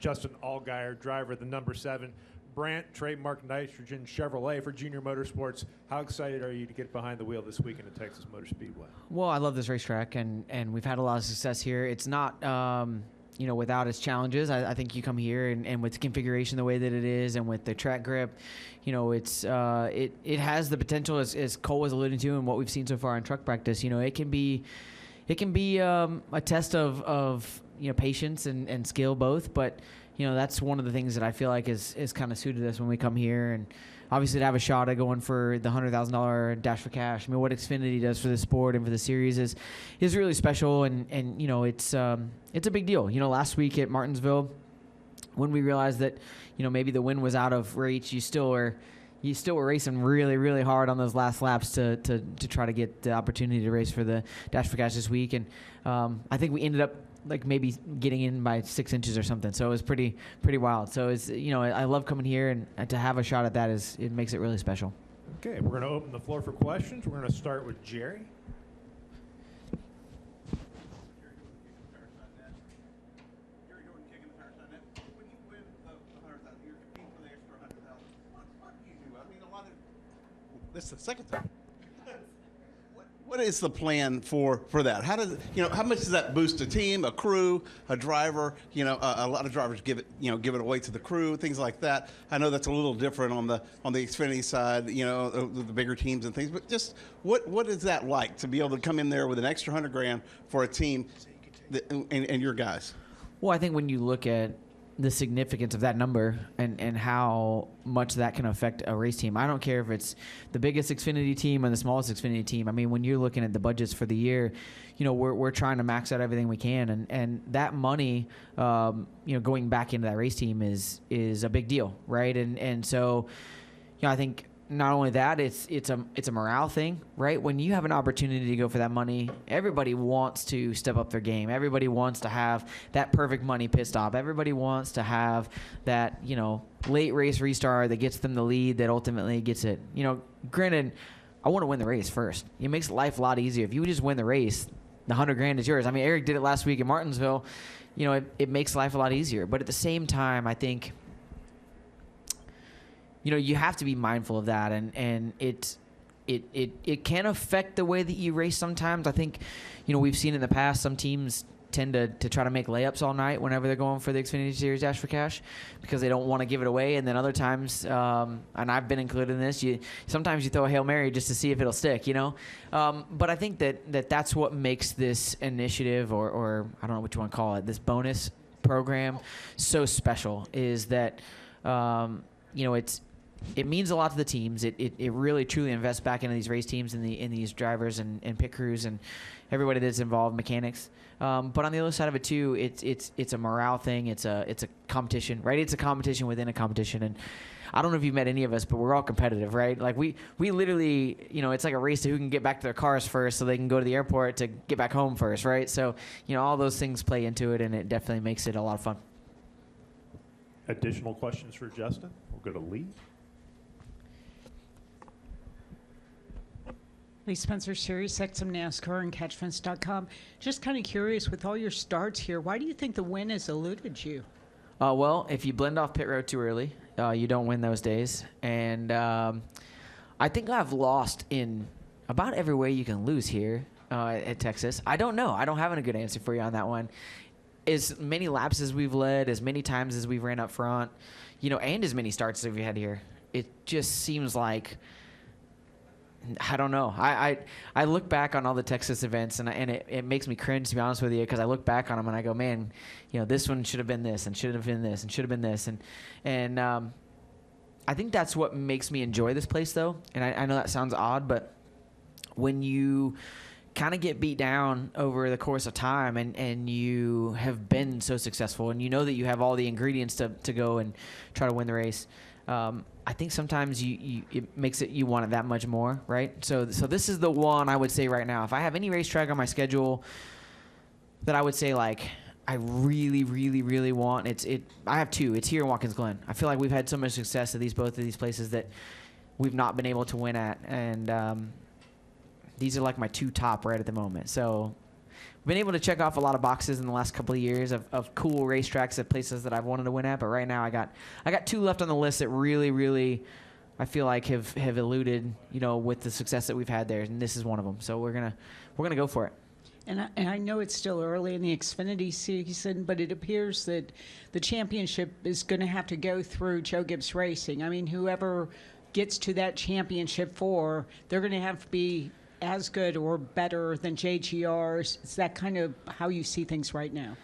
Justin Allgaier, driver of the number 7 Brandt Trademark Nitrogen Chevrolet for JR Motorsports. How excited are you to get behind the wheel this weekend at Texas Motor Speedway? Well, I love this racetrack, and we've had a lot of success here. It's not, without its challenges. I think you come here, and with the configuration the way that it is, and with the track grip, it's it has the potential, as Cole was alluding to, and what we've seen so far in truck practice. It can be a test of patience and skill both, but that's one of the things that I feel like is kind of suited us when we come here. And obviously to have a shot at going for the $100,000 Dash4Cash. I mean, what Xfinity does for the sport and for the series is really special, and it's a big deal. Last week at Martinsville, when we realized that maybe the win was out of reach, you still were racing really, really hard on those last laps to try to get the opportunity to race for the Dash4Cash this week. And I think we ended up maybe getting in by 6 inches or something. So it was pretty wild. So it's I love coming here, and to have a shot at that it makes it really special. Okay, we're going to open the floor for questions. We're going to start with Jerry. This is the second time. What is the plan for that? How does how much does that boost a team, a crew, a driver? A lot of drivers give it away to the crew, things like that. I know that's a little different on the Xfinity side, the bigger teams and things. But just what is that like to be able to come in there with an extra $100,000 for a team and your guys? Well, I think when you look at the significance of that number and how much that can affect a race team. I don't care if it's the biggest Xfinity team or the smallest Xfinity team. I mean, when you're looking at the budgets for the year, we're trying to max out everything we can, and that money, going back into that race team is a big deal, right? And so, I think not only that, it's a morale thing, right? When you have an opportunity to go for that money, everybody wants to step up their game. Everybody wants to have that perfect money pit stop. Everybody wants to have that, late race restart that gets them the lead that ultimately gets it. Granted, I want to win the race first. It makes life a lot easier. If you just win the race, the $100,000 is yours. I mean, Eric did it last week at Martinsville. It makes life a lot easier. But at the same time, I think you have to be mindful of that, and it can affect the way that you race sometimes. I think, we've seen in the past some teams tend to try to make layups all night whenever they're going for the Xfinity Series Dash4Cash because they don't want to give it away. And then other times, and I've been included in this, sometimes you throw a Hail Mary just to see if it'll stick, But I think that's what makes this initiative, or I don't know what you want to call it, this bonus program so special is that, it means a lot to the teams. It really truly invests back into these race teams and in these drivers and pit crews and everybody that's involved, mechanics. But on the other side of it too, it's a morale thing. It's a competition, right? It's a competition within a competition. And I don't know if you've met any of us, but we're all competitive, right? Like we literally, it's like a race to who can get back to their cars first so they can go to the airport to get back home first, right? So, all those things play into it, and it definitely makes it a lot of fun. Additional questions for Justin? We'll go to Lee. Lee Spencer, Sirius XM NASCAR and CatchFence.com. Just kind of curious, with all your starts here, why do you think the win has eluded you? Well, if you blend off pit road too early, you don't win those days. And I think I've lost in about every way you can lose here at Texas. I don't know. I don't have a good answer for you on that one. As many laps as we've led, as many times as we've ran up front, and as many starts as we've had here, it just seems like, I don't know. I look back on all the Texas events, and it makes me cringe, to be honest with you, because I look back on them and I go, man, this one should have been this, and should have been this, and should have been this, and I think that's what makes me enjoy this place, though. And I know that sounds odd, but when you kind of get beat down over the course of time, and you have been so successful, and you know that you have all the ingredients to go and try to win the race. I think sometimes it makes it you want it that much more, right? So this is the one I would say right now. If I have any racetrack on my schedule that I would say like I really, really, really want, I have two. It's here in Watkins Glen. I feel like we've had so much success at both of these places that we've not been able to win at, and these are like my two top right at the moment. So been able to check off a lot of boxes in the last couple of years of cool racetracks at places that I've wanted to win at. But right now I got 2 left on the list that really I feel like have eluded, with the success that we've had there, and this is one of them. So we're gonna go for it. And I know it's still early in the Xfinity season, but it appears that the championship is going to have to go through Joe Gibbs Racing. I mean, whoever gets to that championship 4, they're going to have to be as good or better than JGRs. Is that kind of how you see things right now?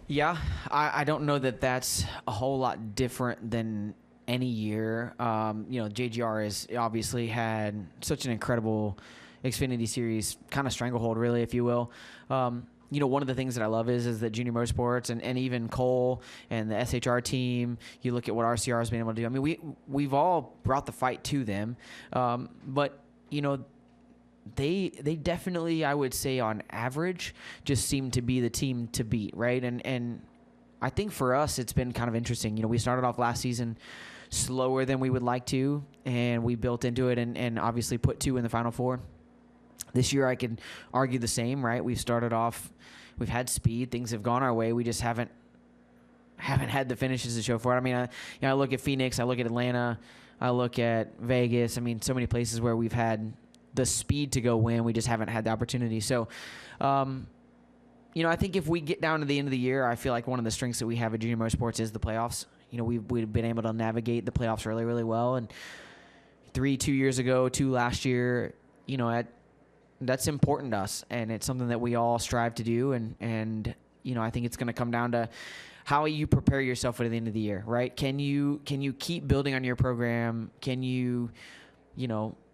Yeah, I don't know that that's a whole lot different than any year. JGR has obviously had such an incredible Xfinity Series kind of stranglehold, really, if you will. One of the things that I love is that Junior Motorsports and even Cole and the SHR team, you look at what RCR has been able to do. I mean, we've all brought the fight to them, but they definitely, I would say, on average, just seem to be the team to beat, right? And I think for us, it's been kind of interesting. We started off last season slower than we would like to, and we built into it and obviously put 2 in the Final 4. This year, I could argue the same, right? We've started off, we've had speed, things have gone our way. We just haven't had the finishes to show for it. I mean, I look at Phoenix, I look at Atlanta, I look at Vegas. I mean, so many places where we've had the speed to go win, we just haven't had the opportunity. So, I think if we get down to the end of the year, I feel like one of the strengths that we have at Junior Motorsports is the playoffs. We've been able to navigate the playoffs really, really well. And 2 years ago, 2 last year, that's important to us, and it's something that we all strive to do. And I think it's going to come down to how you prepare yourself at the end of the year, right? Can you keep building on your program? Can you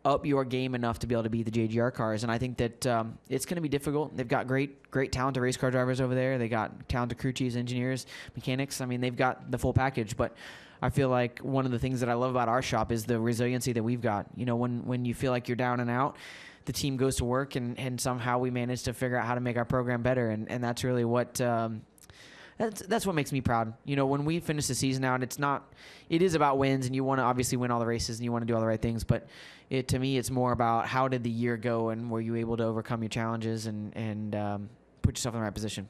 up your game enough to be able to beat the JGR cars? And I think that it's going to be difficult. They've got great talented race car drivers over there. They got talented crew chiefs, engineers, mechanics. I mean, they've got the full package. But I feel like one of the things that I love about our shop is the resiliency that we've got. When you feel like you're down and out, the team goes to work, and somehow we manage to figure out how to make our program better. And that's really what that's what makes me proud. When we finish the season out, it is about wins, and you want to obviously win all the races, and you want to do all the right things. But to me, it's more about how did the year go, and were you able to overcome your challenges and put yourself in the right position.